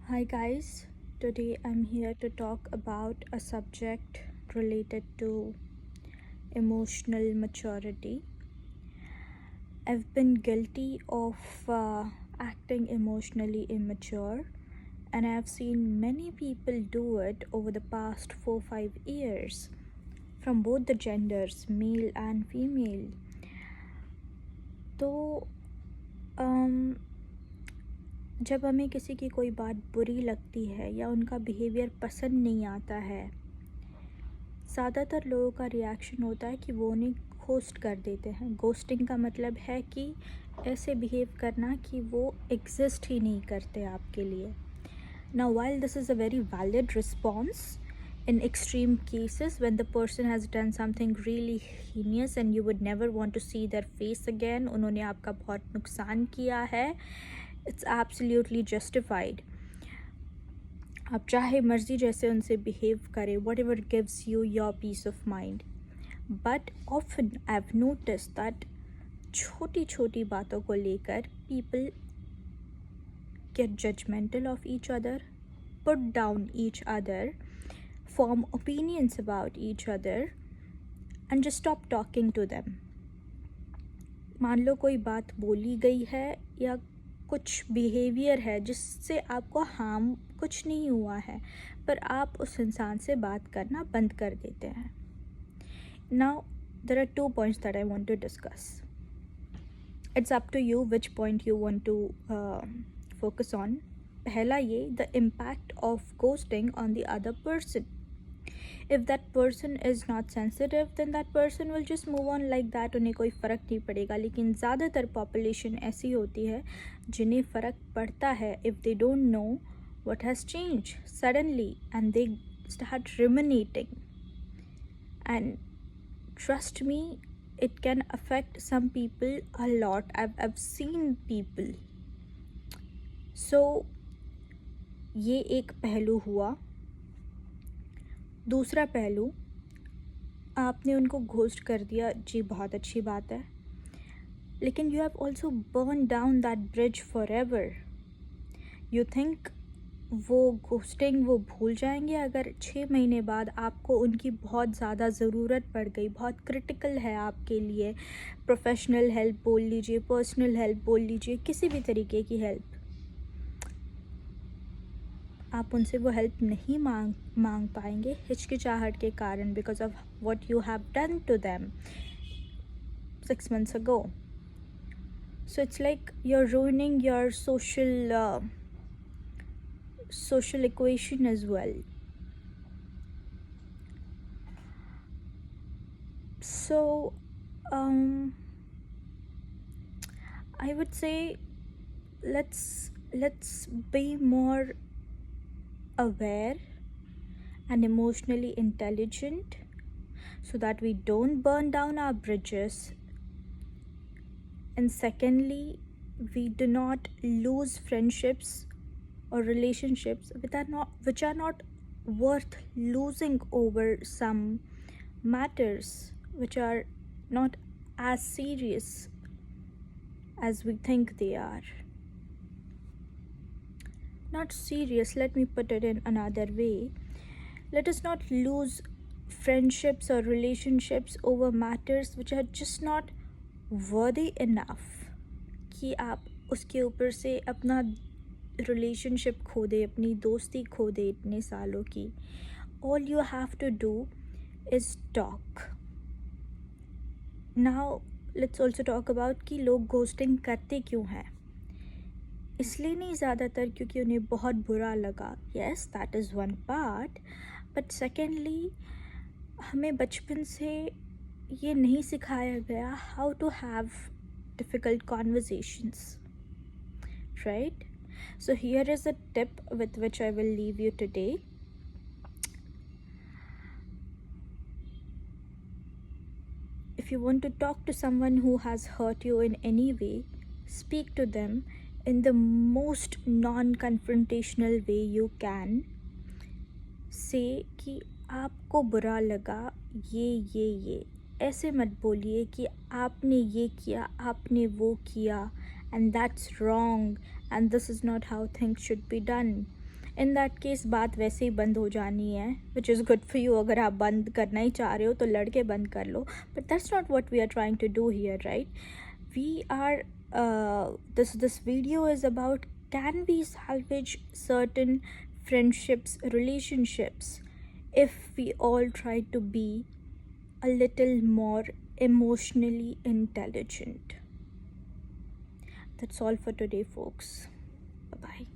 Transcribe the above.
Hi guys, today I'm here to talk about a subject related to emotional maturity. I've been guilty of acting emotionally immature, and I've seen many people do it over the past 4-5 years from both the genders, male and female. तो जब हमें किसी की कोई बात बुरी लगती है या उनका बिहेवियर पसंद नहीं आता है, ज़्यादातर लोगों का रिएक्शन होता है कि वो उन्हें घोस्ट कर देते हैं। घोस्टिंग का मतलब है कि ऐसे बिहेव करना कि वो एग्जिस्ट ही नहीं करते आपके लिए। Now, while this is a very valid response in extreme cases when the person has done something really heinous and you would never want to see their face again, उन्होंने आपका बहुत नुकसान किया है, it's absolutely justified. आप चाहे मर्जी जैसे उनसे बिहेव करें, whatever gives you your peace of mind, but often I have notice that छोटी छोटी बातों को लेकर people get judgemental of each other, put down each other, form opinions about each other and just stop talking to them. मान लो कोई बात बोली गई है या कुछ बिहेवियर है जिससे आपको हार्म कुछ नहीं हुआ है, पर आप उस इंसान से बात करना बंद कर देते हैं. Now there are 2 points that I want to discuss. It's up to you which point you want to focus on. पहला ये, the impact of ghosting on the other person. If that person is not sensitive, then that person will just move on like that. उन्हें कोई फ़र्क नहीं पड़ेगा. लेकिन ज़्यादातर population ऐसी होती है जिन्हें फ़र्क पड़ता है if they don't know what has changed suddenly and they start ruminating. And trust me, it can affect some people a lot. I've seen people. So ये एक पहलू हुआ. दूसरा पहलू, आपने उनको घोस्ट कर दिया, जी बहुत अच्छी बात है, लेकिन you have also burn down that bridge for ever. You think वो घोस्टिंग वो भूल जाएंगे अगर 6 महीने बाद आपको उनकी बहुत ज़्यादा ज़रूरत पड़ गई, बहुत क्रिटिकल है आपके लिए, प्रोफेशनल हेल्प बोल लीजिए, पर्सनल हेल्प बोल लीजिए, किसी भी तरीके की हेल्प, आप उनसे वो हेल्प नहीं मांग पाएंगे हिचकिचाहट के कारण, because of what you have done to them 6 months ago. So it's like you're ruining your social equation as well. So I would say let's be more aware and emotionally intelligent so that we don't burn down our bridges, and secondly, we do not lose friendships or relationships which are not worth losing over some matters which are not as serious as we think they are. Not serious, let me put it in another way. Let us not lose friendships or relationships over matters which are just not worthy enough कि आप उसके ऊपर से अपना relationship खो दे, अपनी दोस्ती खो दे इतने सालों की. All you have to do is talk. Now let's also talk about कि लोग घोस्टिंग करते क्यों हैं. इसलिए नहीं ज़्यादातर क्योंकि उन्हें बहुत बुरा लगा. Yes, that is one part. But secondly, हमें बचपन से ये नहीं सिखाया गया how to have difficult conversations, right? So here is a tip with which I will leave you today. If you want to talk to someone who has hurt you in any way, speak to them in the most non-confrontational way you can. Say कि आपको बुरा लगा ये ऐसे मत बोलिए कि आपने ये किया, आपने वो किया, and that's wrong and this is not how things should be done. In that case बात वैसे ही बंद हो जानी है, which is good for you. अगर आप बंद करना ही चाह रहे हो तो लड़के बंद कर लो, but that's not what we are trying to do here, right? We are this video is about, can we salvage certain friendships, relationships, if we all try to be a little more emotionally intelligent? That's all for today, folks. Bye bye.